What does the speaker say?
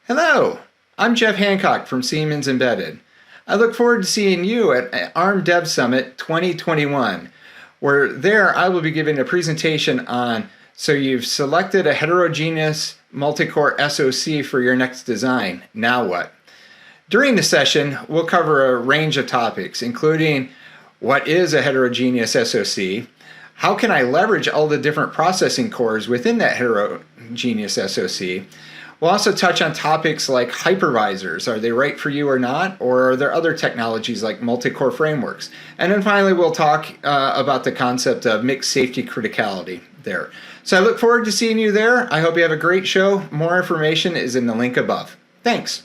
Hello, I'm Jeff Hancock from Siemens Embedded. I look forward to seeing you at ARM DevSummit 2021, where there I will be giving a presentation on so you've selected a heterogeneous multi-core SoC for your next design. Now what? During the session, we'll cover a range of topics, including what is a heterogeneous SoC, how can I leverage all the different processing cores within that heterogeneous SoC. We'll also touch on topics like hypervisors. Are they right for you or not? Or are there other technologies like multi-core frameworks? And then finally, we'll talk about the concept of mixed safety criticality there. So I look forward to seeing you there. I hope you have a great show. More information is in the link above. Thanks.